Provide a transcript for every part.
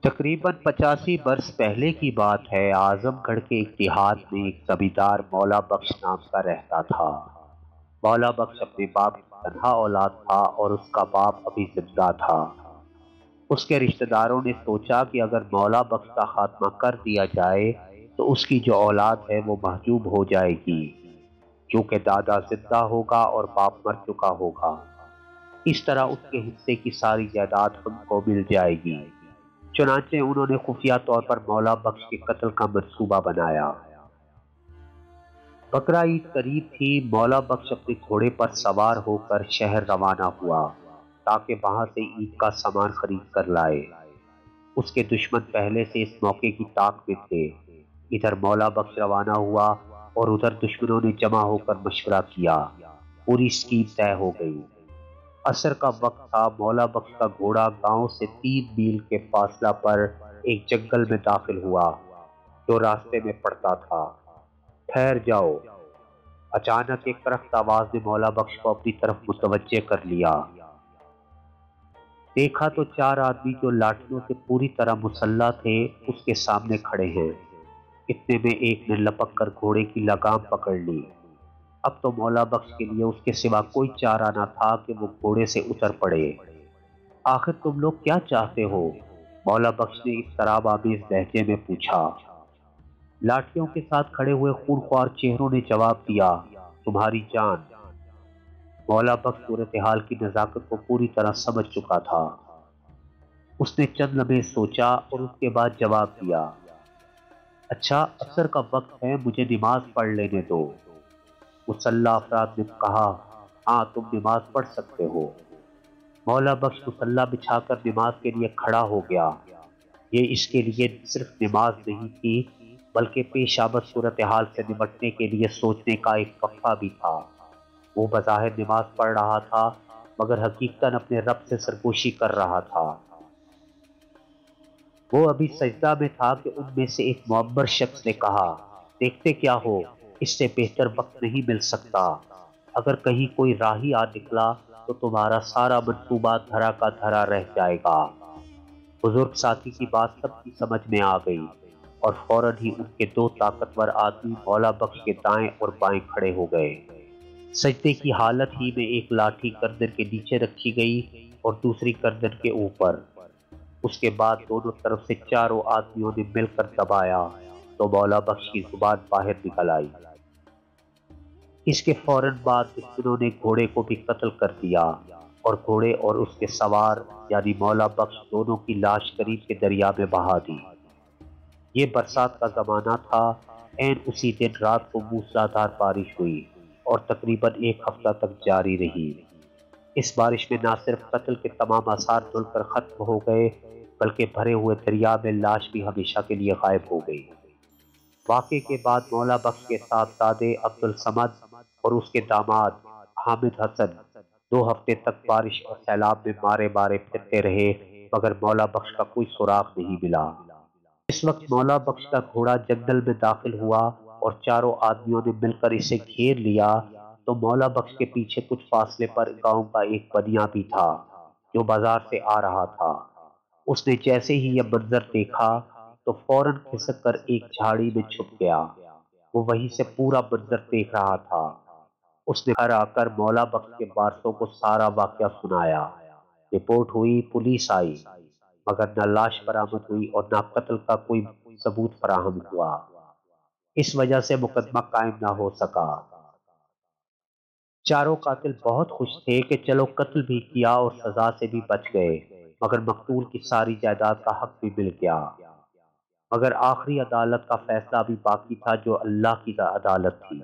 تقریباً 85 برس پہلے کی بات ہے۔ اعظم گڑھ کے ایک دیہات میں ایک زمیندار مولا بخش نام کا رہتا تھا۔ مولا بخش اپنے باپ کی تنہا اولاد تھا اور اس کا باپ ابھی زندہ تھا۔ اس کے رشتہ داروں نے سوچا کہ اگر مولا بخش کا خاتمہ کر دیا جائے تو اس کی جو اولاد ہے وہ محجوب ہو جائے گی، کیونکہ دادا زندہ ہوگا اور باپ مر چکا ہوگا۔ اس طرح اس کے حصے کی ساری جائیداد ہم کو مل جائے گی۔ چنانچہ انہوں نے خفیہ طور پر مولا بخش کے قتل کا منصوبہ بنایا۔ بقرہ عید قریب تھی۔ مولا بخش اپنے گھوڑے پر سوار ہو کر شہر روانہ ہوا تاکہ وہاں سے عید کا سامان خرید کر لائے۔ اس کے دشمن پہلے سے اس موقع کی طاق میں تھے۔ ادھر مولا بخش روانہ ہوا اور ادھر دشمنوں نے جمع ہو کر مشورہ کیا۔ پوری اسکیم طے ہو گئی۔ عصر کا وقت تھا۔ مولا بخش کا گھوڑا گاؤں سے 3 میل کے فاصلہ پر ایک جنگل میں داخل ہوا جو راستے میں پڑتا تھا۔ ٹھہر جاؤ! اچانک ایک کرخت آواز نے مولا بخش کو اپنی طرف متوجہ کر لیا۔ دیکھا تو 4 آدمی جو لاٹھیوں سے پوری طرح مسلح تھے اس کے سامنے کھڑے ہیں۔ اتنے میں ایک نے لپک کر گھوڑے کی لگام پکڑ لی۔ اب تو مولا بخش کے لیے اس کے سوا کوئی چارہ نہ تھا کہ وہ گھوڑے سے اتر پڑے۔ آخر تم لوگ کیا چاہتے ہو؟ مولا بخش نے اضطراب آمیز لہجے میں پوچھا۔ لاٹھیوں کے ساتھ کھڑے ہوئے خونخوار چہروں نے جواب دیا، تمہاری جان۔ مولا بخش صورتحال کی نزاکت کو پوری طرح سمجھ چکا تھا۔ اس نے چند لمحے سوچا اور اس کے بعد جواب دیا، اچھا عصر کا وقت ہے، مجھے نماز پڑھ لینے دو۔ مسلح افراد نے کہا، ہاں تم نماز پڑھ سکتے ہو۔ مولا بخش مسلح بچھا کر نماز کے لیے کھڑا ہو گیا۔ یہ اس کے لیے صرف نماز نہیں تھی بلکہ پیش آمد صورتحال سے نمٹنے کے لیے سوچنے کا ایک وقفہ بھی تھا۔ وہ بظاہر نماز پڑھ رہا تھا مگر حقیقتاً اپنے رب سے سرگوشی کر رہا تھا۔ وہ ابھی سجدہ میں تھا کہ ان میں سے ایک معمر شخص نے کہا، دیکھتے کیا ہو، اس سے بہتر وقت نہیں مل سکتا۔ اگر کہیں کوئی راہی آ نکلا تو تمہارا سارا منصوبہ دھرا کا دھرا رہ جائے گا۔ بزرگ ساتھی کی بات سب کی سمجھ میں آ گئی اور فوراً ہی ان کے 2 طاقتور آدمی مولا بخش کے دائیں اور بائیں کھڑے ہو گئے۔ سجدے کی حالت ہی میں ایک لاٹھی گردن کے نیچے رکھی گئی اور دوسری گردن کے اوپر۔ اس کے بعد دونوں طرف سے چاروں آدمیوں نے مل کر دبایا تو مولا بخش کی زبان باہر نکل آئی۔ اس کے فوراً بعد دشمنوں نے گھوڑے کو بھی قتل کر دیا اور گھوڑے اور اس کے سوار یعنی مولا بخش دونوں کی لاش قریب کے دریا میں بہا دی۔ یہ برسات کا زمانہ تھا۔ عین اسی دن رات کو موسلادھار بارش ہوئی اور تقریباً 1 ہفتہ تک جاری رہی۔ اس بارش میں نہ صرف قتل کے تمام آثار دھل کر ختم ہو گئے بلکہ بھرے ہوئے دریا میں لاش بھی ہمیشہ کے لیے غائب ہو گئی۔ واقعے کے بعد مولا بخش کے صاحبزادے عبد الصمد اور اس کے داماد حامد حسن 2 ہفتے تک بارش اور سیلاب میں مارے مارے پھرتے رہے مگر مولا بخش کا کوئی سراغ نہیں ملا۔ اس وقت مولا بخش کا گھوڑا جنگل میں داخل ہوا اور چاروں آدمیوں نے مل کر اسے گھیر لیا تو مولا بخش کے پیچھے کچھ فاصلے پر گاؤں کا ایک بنیا بھی تھا جو بازار سے آ رہا تھا۔ اس نے جیسے ہی یہ منظر دیکھا تو فوراً کھسک کر ایک جھاڑی میں چھپ گیا۔ وہ وہیں سے پورا منظر دیکھ رہا تھا۔ اس نے گھر آ کر مولا بخش کے وارثوں کو سارا واقعہ سنایا۔ رپورٹ ہوئی، پولیس آئی مگر نہ لاش برآمد ہوئی اور نہ قتل کا کوئی ثبوت فراہم ہوا۔ اس وجہ سے مقدمہ قائم نہ ہو سکا۔ چاروں قاتل بہت خوش تھے کہ چلو قتل بھی کیا اور سزا سے بھی بچ گئے مگر مقتول کی ساری جائیداد کا حق بھی مل گیا۔ مگر آخری عدالت کا فیصلہ بھی باقی تھا جو اللہ کی عدالت تھی۔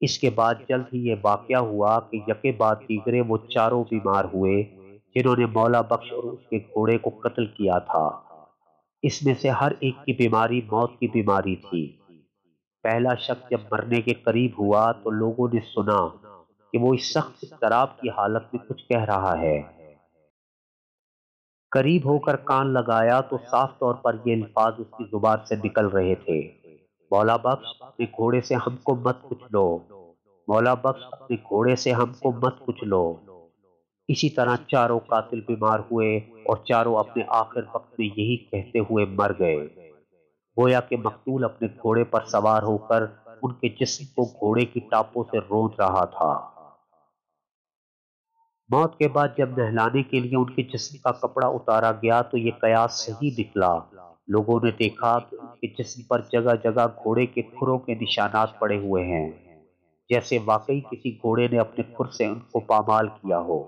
اس کے بعد جلد ہی یہ واقعہ ہوا کہ یکے بعد دیگرے وہ چاروں بیمار ہوئے جنہوں نے مولا بخش اور اس کے گھوڑے کو قتل کیا تھا۔ اس میں سے ہر ایک کی بیماری موت کی بیماری تھی۔ پہلا شخص جب مرنے کے قریب ہوا تو لوگوں نے سنا کہ وہ اس سخت اضطراب کی حالت میں کچھ کہہ رہا ہے۔ قریب ہو کر کان لگایا تو صاف طور پر یہ الفاظ اس کی زبان سے نکل رہے تھے، مولا بخش اپنے گھوڑے سے ہم کو مت کچلو، مولا بخش اپنے گھوڑے سے ہم کو مت کچلو۔ اسی طرح چاروں قاتل بیمار ہوئے اور چاروں اپنے آخر وقت میں یہی کہتے ہوئے مر گئے، گویا کہ مقتول اپنے گھوڑے پر سوار ہو کر ان کے جسم کو گھوڑے کی ٹاپوں سے روند رہا تھا۔ موت کے بعد جب نہلانے کے لیے ان کے جسم کا کپڑا اتارا گیا تو یہ قیاس صحیح نکلا۔ لوگوں نے دیکھا کہ ان کے جسم پر جگہ جگہ گھوڑے کے کھروں کے نشانات پڑے ہوئے ہیں، جیسے واقعی کسی گھوڑے نے اپنے کھر سے ان کو پامال کیا ہو۔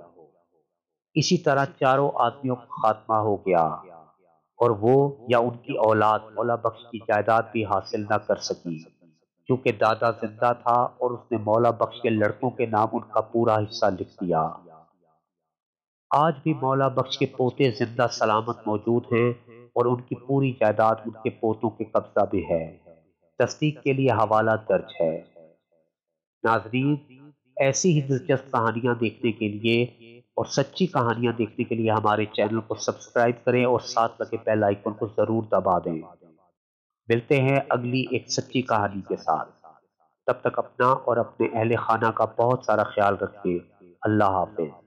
اسی طرح چاروں آدمیوں کا خاتمہ ہو گیا اور وہ یا ان کی اولاد مولا بخش کی جائیداد بھی حاصل نہ کر سکی، کیونکہ دادا زندہ تھا اور اس نے مولا بخش کے لڑکوں کے نام ان کا پورا حصہ لکھ دیا۔ آج بھی مولا بخش کے پوتے زندہ سلامت موجود ہیں اور ان کی پوری جائیداد ان کے پوتوں کے قبضہ بھی ہے۔ تصدیق کے لیے حوالہ درج ہے۔ ناظرین، ایسی ہی دلچسپ کہانیاں دیکھنے کے لیے اور سچی کہانیاں دیکھنے کے لیے ہمارے چینل کو سبسکرائب کریں اور ساتھ لگے بیل آئیکن کو ضرور دبا دیں۔ ملتے ہیں اگلی ایک سچی کہانی کے ساتھ۔ تب تک اپنا اور اپنے اہل خانہ کا بہت سارا خیال رکھیں۔ اللہ حافظ۔